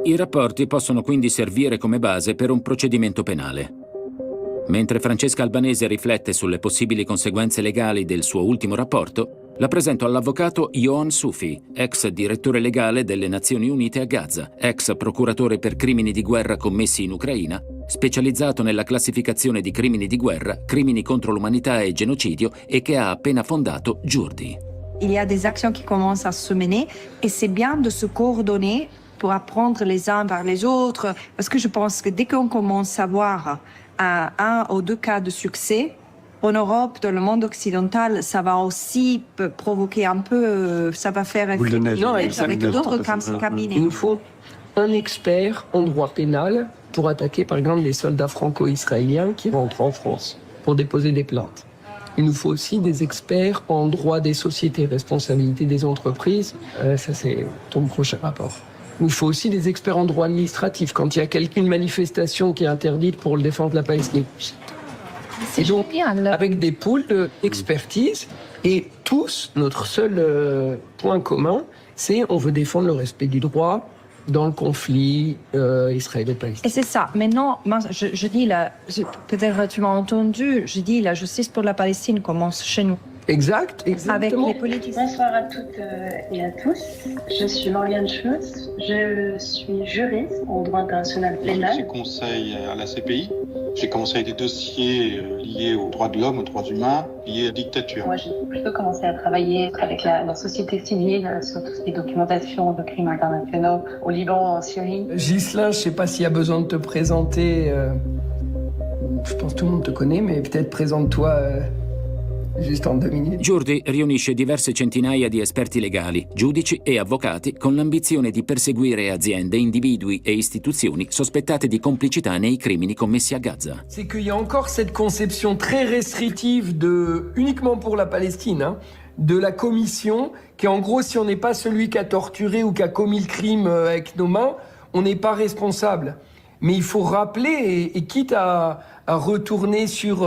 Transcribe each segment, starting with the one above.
I rapporti possono quindi servire come base per un procedimento penale. Mentre Francesca Albanese riflette sulle possibili conseguenze legali del suo ultimo rapporto, la presento all'avvocato Yohann Soufi, ex direttore legale delle Nazioni Unite a Gaza, ex procuratore per crimini di guerra commessi in Ucraina, specializzato nella classificazione di crimini di guerra, crimini contro l'umanità e genocidio e che ha appena fondato Giurdi. Il y a des actions qui commencent à se mener et c'est bien de se coordonner pour apprendre les uns par les autres parce que je pense que dès qu'on commence à voir un ou deux cas de succès, en Europe, dans le monde occidental, ça va aussi provoquer un peu, ça va faire effet de neige avec d'autres cabinets. Il nous faut un expert en droit pénal pour attaquer par exemple les soldats franco-israéliens qui rentrent en France pour déposer des plaintes. Il nous faut aussi des experts en droit des sociétés, responsabilité des entreprises. Ça, c'est ton prochain rapport. Il nous faut aussi des experts en droit administratif quand il y a une manifestation qui est interdite pour le défendre de la Palestine. Et donc, avec des pools d'expertise, et tous, notre seul point commun, c'est on veut défendre le respect du droit dans le conflit israélo-palestinien. Et c'est ça. Maintenant, moi, je dis, peut-être tu m'as entendu, je dis la justice pour la Palestine commence chez nous. Exact, exactement. Avec les politiciens. Bonsoir à toutes et à tous. Je suis Lauriane Schultz. Je suis juriste en droit international pénal. J'ai conseil à la CPI. J'ai commencé avec des dossiers liés aux droits de l'homme, aux droits humains, liés à la dictature. Moi, j'ai plutôt commencé à travailler avec la société civile sur tout ce qui est documentation de crimes internationaux au Liban, en Syrie. Ghislain, je ne sais pas s'il y a besoin de te présenter. Je pense que tout le monde te connaît, mais peut-être présente-toi giusto in 2 minuti. Giurdi riunisce diverse centinaia di esperti legali, giudici e avvocati con l'ambizione di perseguire aziende, individui e istituzioni sospettate di complicità nei crimini commessi a Gaza. C'est qu'il y a encore cette conception très restrictive uniquement pour la Palestine, hein, de la commission, qui en gros, si on n'est pas celui qui a torturé ou qui a commis le crime avec nos mains, on n'est pas responsable. Mais il faut rappeler, et quitte à retourner sur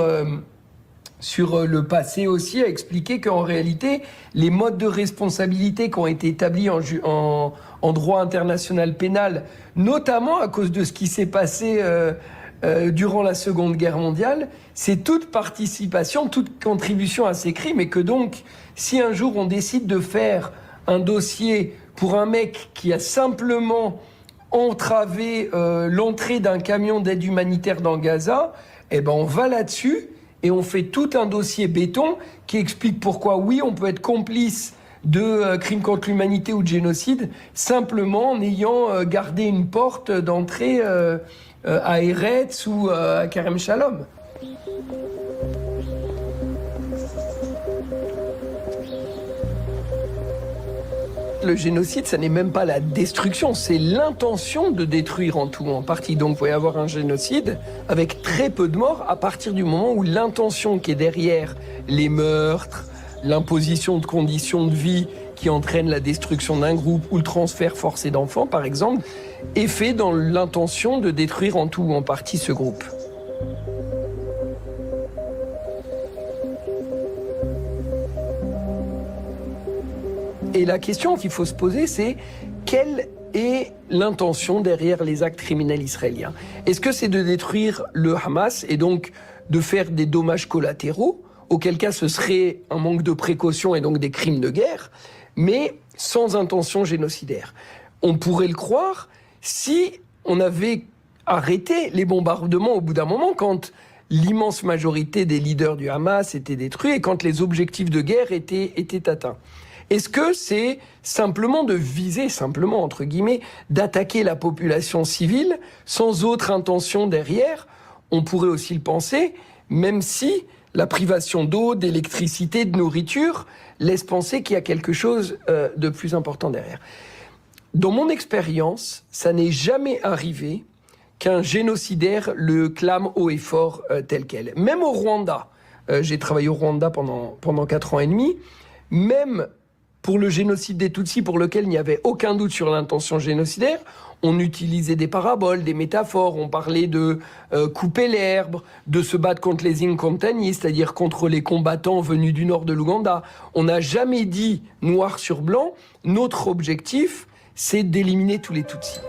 le passé aussi, à expliquer qu'en réalité, les modes de responsabilité qui ont été établis en droit international pénal, notamment à cause de ce qui s'est passé durant la Seconde Guerre mondiale, c'est toute participation, toute contribution à ces crimes, et que donc, si un jour on décide de faire un dossier pour un mec qui a simplement entravé l'entrée d'un camion d'aide humanitaire dans Gaza, eh ben on va là-dessus, et on fait tout un dossier béton qui explique pourquoi, oui, on peut être complice de crimes contre l'humanité ou de génocide simplement en ayant gardé une porte d'entrée à Eretz ou à Kerem Shalom. Le génocide, ça n'est même pas la destruction, c'est l'intention de détruire en tout ou en partie. Donc, il peut y avoir un génocide avec très peu de morts à partir du moment où l'intention qui est derrière les meurtres, l'imposition de conditions de vie qui entraînent la destruction d'un groupe ou le transfert forcé d'enfants, par exemple, est fait dans l'intention de détruire en tout ou en partie ce groupe. Et la question qu'il faut se poser, c'est quelle est l'intention derrière les actes criminels israéliens? Est-ce que c'est de détruire le Hamas et donc de faire des dommages collatéraux, auquel cas ce serait un manque de précaution et donc des crimes de guerre, mais sans intention génocidaire? On pourrait le croire si on avait arrêté les bombardements au bout d'un moment, quand l'immense majorité des leaders du Hamas étaient détruits et quand les objectifs de guerre étaient atteints. Est-ce que c'est simplement de viser, simplement entre guillemets, d'attaquer la population civile sans autre intention derrière? On pourrait aussi le penser, même si la privation d'eau, d'électricité, de nourriture laisse penser qu'il y a quelque chose de plus important derrière. Dans mon expérience, ça n'est jamais arrivé qu'un génocidaire le clame haut et fort tel quel. Même au Rwanda, j'ai travaillé au Rwanda pendant 4 ans et demi, même pour le génocide des Tutsis, pour lequel il n'y avait aucun doute sur l'intention génocidaire, on utilisait des paraboles, des métaphores, on parlait de couper l'herbe, de se battre contre les Inkotanyi, c'est-à-dire contre les combattants venus du nord de l'Ouganda. On n'a jamais dit noir sur blanc, notre objectif, c'est d'éliminer tous les Tutsis.